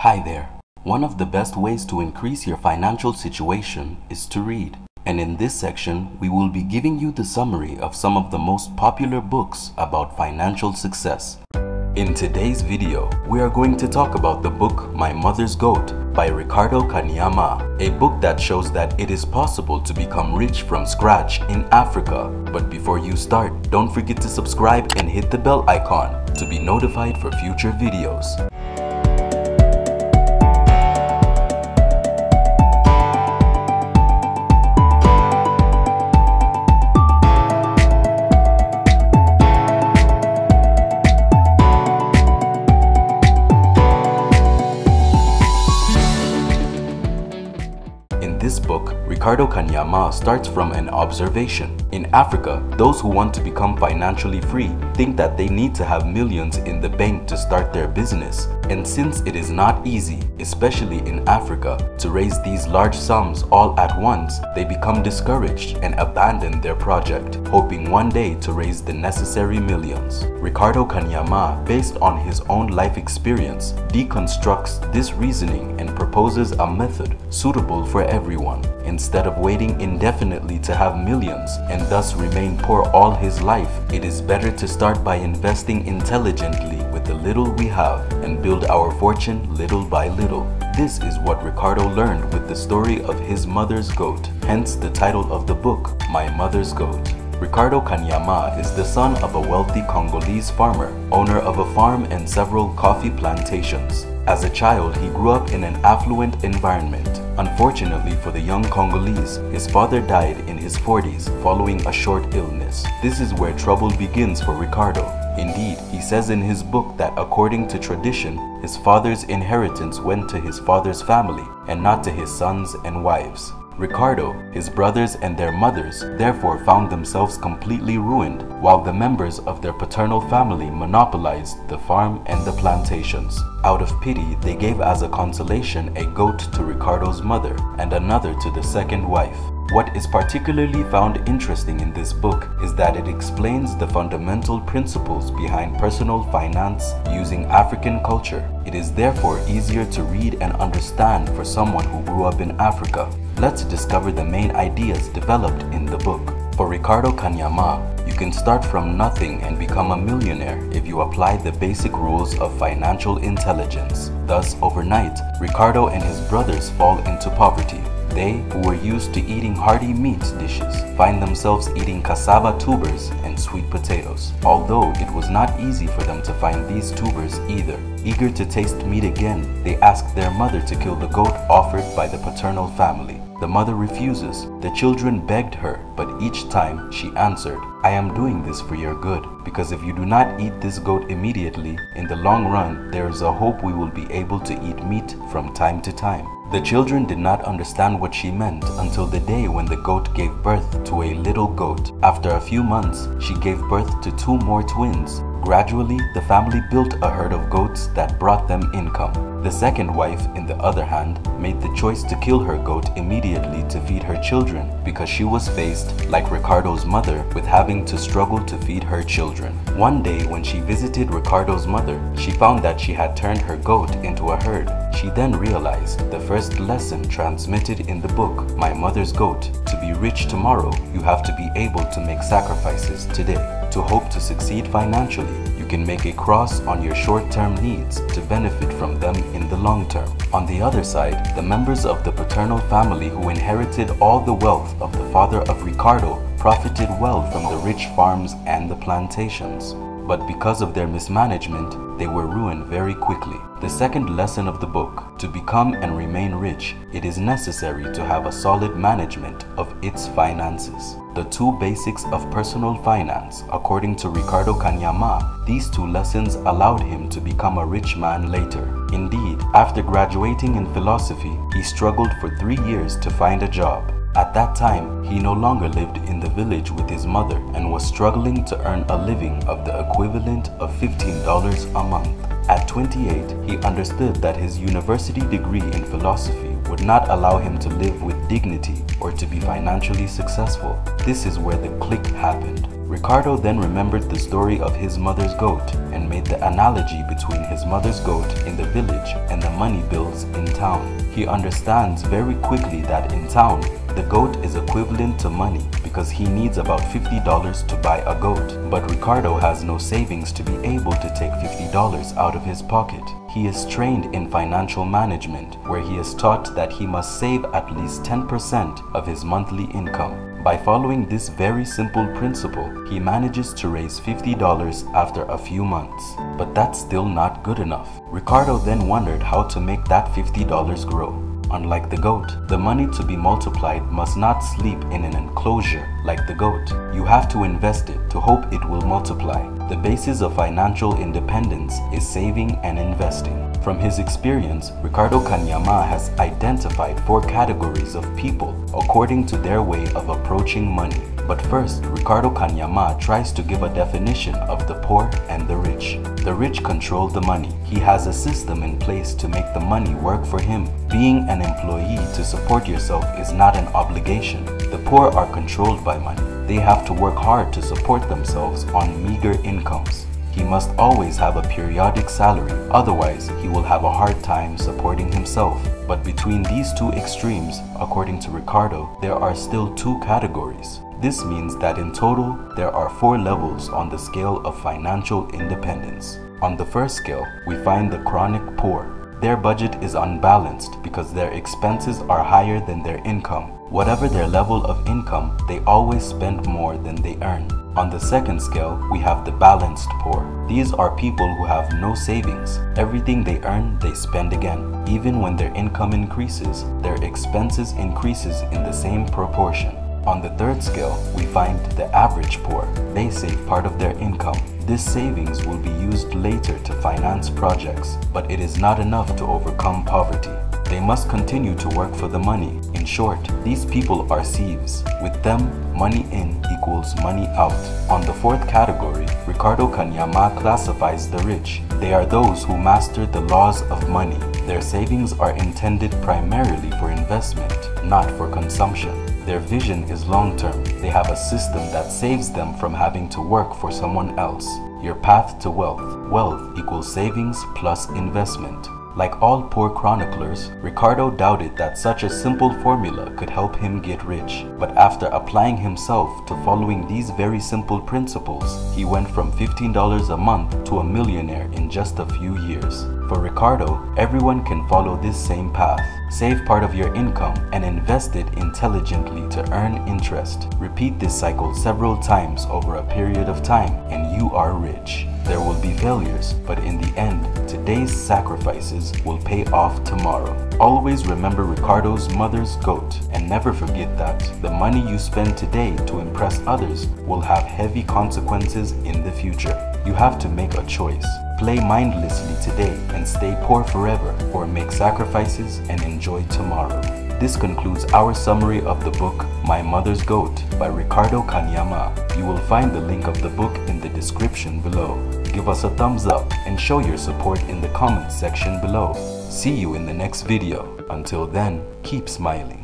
Hi there. One of the best ways to increase your financial situation is to read. And in this section, we will be giving you the summary of some of the most popular books about financial success. In today's video, we are going to talk about the book My Mother's Goat by Ricardo Kanyama, a book that shows that it is possible to become rich from scratch in Africa. But before you start, don't forget to subscribe and hit the bell icon to be notified for future videos. In this book, Ricardo Kanyama starts from an observation. In Africa, those who want to become financially free think that they need to have millions in the bank to start their business. And since it is not easy, especially in Africa, to raise these large sums all at once, they become discouraged and abandon their project, hoping one day to raise the necessary millions. Ricardo Kanyama, based on his own life experience, deconstructs this reasoning and proposes a method suitable for everyone. Instead of waiting indefinitely to have millions and thus remain poor all his life, it is better to start by investing intelligently with the little we have and build our fortune little by little. This is what Ricardo learned with the story of his mother's goat, hence the title of the book, My Mother's Goat. Ricardo Kanyama is the son of a wealthy Congolese farmer, owner of a farm and several coffee plantations. As a child, he grew up in an affluent environment. Unfortunately for the young Congolese, his father died in his 40s following a short illness. This is where trouble begins for Ricardo. Indeed, he says in his book that according to tradition, his father's inheritance went to his father's family and not to his sons and wives. Ricardo, his brothers and their mothers therefore found themselves completely ruined, while the members of their paternal family monopolized the farm and the plantations. Out of pity, they gave as a consolation a goat to Ricardo's mother and another to the second wife. What is particularly found interesting in this book is that it explains the fundamental principles behind personal finance using African culture. It is therefore easier to read and understand for someone who grew up in Africa. Let's discover the main ideas developed in the book. For Ricardo Kanyama, you can start from nothing and become a millionaire if you apply the basic rules of financial intelligence. Thus, overnight, Ricardo and his brothers fall into poverty. They, who were used to eating hearty meat dishes, find themselves eating cassava tubers and sweet potatoes. Although it was not easy for them to find these tubers either. Eager to taste meat again, they ask their mother to kill the goat offered by the paternal family. The mother refuses. The children begged her, but each time she answered, "I am doing this for your good, because if you do not eat this goat immediately, in the long run, there is a hope we will be able to eat meat from time to time." The children did not understand what she meant until the day when the goat gave birth to a little goat. After a few months, she gave birth to 2 more twins. Gradually, the family built a herd of goats that brought them income. The second wife, in the other hand, made the choice to kill her goat immediately to feed her children because she was faced, like Ricardo's mother, with having to struggle to feed her children. One day when she visited Ricardo's mother, she found that she had turned her goat into a herd. She then realized the first lesson transmitted in the book, My Mother's Goat. To be rich tomorrow, you have to be able to make sacrifices today. To hope to succeed financially, you can make a cross on your short-term needs to benefit from them in the long term. On the other side, the members of the paternal family who inherited all the wealth of the father of Ricardo profited well from the rich farms and the plantations. But because of their mismanagement, they were ruined very quickly. The second lesson of the book, to become and remain rich, it is necessary to have a solid management of its finances. The 2 basics of personal finance, according to Ricardo Kanyama, these 2 lessons allowed him to become a rich man later. Indeed, after graduating in philosophy, he struggled for 3 years to find a job. At that time, he no longer lived in the village with his mother and was struggling to earn a living of the equivalent of $15 a month. At 28, he understood that his university degree in philosophy would not allow him to live with dignity or to be financially successful. This is where the click happened. Ricardo then remembered the story of his mother's goat and made the analogy between his mother's goat in the village and the money bills in town. He understands very quickly that in town, the goat is equivalent to money because he needs about $50 to buy a goat. But Ricardo has no savings to be able to take $50 out of his pocket. He is trained in financial management, where he is taught that he must save at least 10% of his monthly income. By following this very simple principle, he manages to raise $50 after a few months. But that's still not good enough. Ricardo then wondered how to make that $50 grow. Unlike the goat, the money to be multiplied must not sleep in an enclosure like the goat. You have to invest it to hope it will multiply. The basis of financial independence is saving and investing. From his experience, Ricardo Kanyama has identified 4 categories of people according to their way of approaching money. But first, Ricardo Kanyama tries to give a definition of the poor and the rich. The rich control the money. He has a system in place to make the money work for him. Being an employee to support yourself is not an obligation. The poor are controlled by money. They have to work hard to support themselves on meager incomes. He must always have a periodic salary, otherwise he will have a hard time supporting himself. But between these 2 extremes, according to Ricardo, there are still 2 categories. This means that in total, there are 4 levels on the scale of financial independence. On the first scale, we find the chronic poor. Their budget is unbalanced because their expenses are higher than their income. Whatever their level of income, they always spend more than they earn. On the second scale, we have the balanced poor. These are people who have no savings. Everything they earn, they spend again. Even when their income increases, their expenses increases in the same proportion. On the third scale, we find the average poor. They save part of their income. This savings will be used later to finance projects, but it is not enough to overcome poverty. They must continue to work for the money. In short, these people are thieves. With them, money in equals money out. On the fourth category, Ricardo Kanyama classifies the rich. They are those who master the laws of money. Their savings are intended primarily for investment, not for consumption. Their vision is long-term. They have a system that saves them from having to work for someone else. Your path to wealth. Wealth equals savings plus investment. Like all poor chroniclers, Ricardo doubted that such a simple formula could help him get rich. But after applying himself to following these very simple principles, he went from $15 a month to a millionaire in just a few years. For Ricardo, everyone can follow this same path. Save part of your income and invest it intelligently to earn interest. Repeat this cycle several times over a period of time and you are rich. There will be failures, but in the end, today's sacrifices will pay off tomorrow. Always remember Ricardo's mother's goat and never forget that the money you spend today to impress others will have heavy consequences in the future. You have to make a choice. Play mindlessly today and stay poor forever, or make sacrifices and enjoy tomorrow. This concludes our summary of the book My Mother's Goat by Ricardo Kanyama. You will find the link of the book in the description below. Give us a thumbs up and show your support in the comments section below. See you in the next video. Until then, keep smiling.